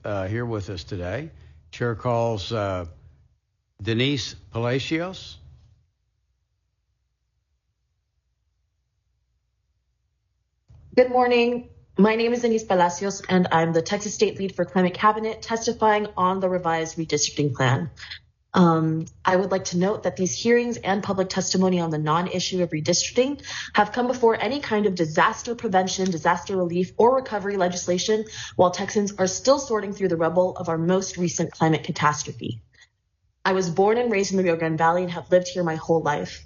here with us today. Chair calls Denise Palacios. Good morning. My name is Denise Palacios, and I'm the Texas State Lead for Climate Cabinet, testifying on the revised redistricting plan. I would like to note that these hearings and public testimony on the non-issue of redistricting have come before any kind of disaster prevention, disaster relief, or recovery legislation, while Texans are still sorting through the rubble of our most recent climate catastrophe. I was born and raised in the Rio Grande Valley and have lived here my whole life.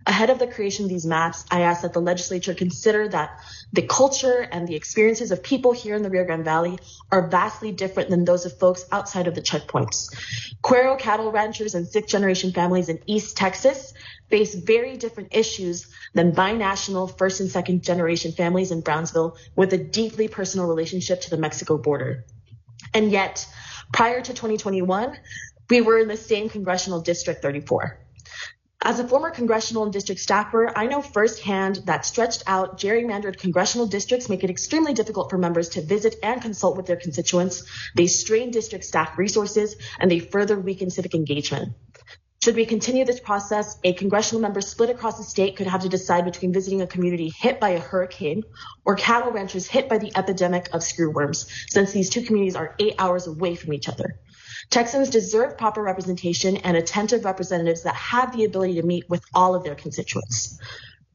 Ahead of the creation of these maps, I asked that the legislature consider that the culture and the experiences of people here in the Rio Grande Valley are vastly different than those of folks outside of the checkpoints. Cuero cattle ranchers and sixth-generation families in East Texas face very different issues than binational first and second-generation families in Brownsville with a deeply personal relationship to the Mexico border. And yet, prior to 2021, we were in the same congressional district 34. As a former congressional and district staffer, I know firsthand that stretched out, gerrymandered congressional districts make it extremely difficult for members to visit and consult with their constituents. They strain district staff resources, and they further weaken civic engagement. Should we continue this process, a congressional member split across the state could have to decide between visiting a community hit by a hurricane or cattle ranchers hit by the epidemic of screwworms, since these two communities are 8 hours away from each other. Texans deserve proper representation and attentive representatives that have the ability to meet with all of their constituents.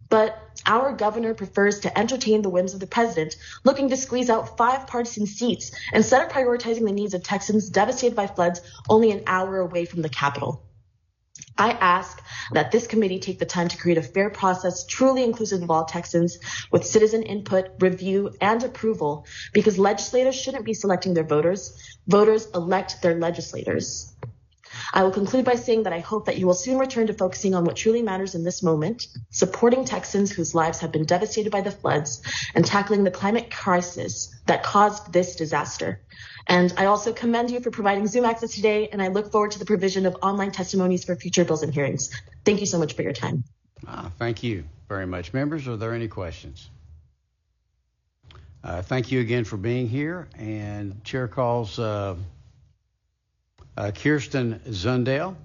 But our governor prefers to entertain the whims of the president, looking to squeeze out 5 partisan seats instead of prioritizing the needs of Texans devastated by floods only an hour away from the Capitol. I ask that this committee take the time to create a fair process truly inclusive of all Texans with citizen input, review, and approval, because legislators shouldn't be selecting their voters. Voters elect their legislators. I will conclude by saying that I hope that you will soon return to focusing on what truly matters in this moment, supporting Texans whose lives have been devastated by the floods, and tackling the climate crisis that caused this disaster. And I also commend you for providing Zoom access today, and I look forward to the provision of online testimonies for future bills and hearings. Thank you so much for your time. Thank you very much. Members, are there any questions? Thank you again for being here. And Chair calls Kirsten Zundell.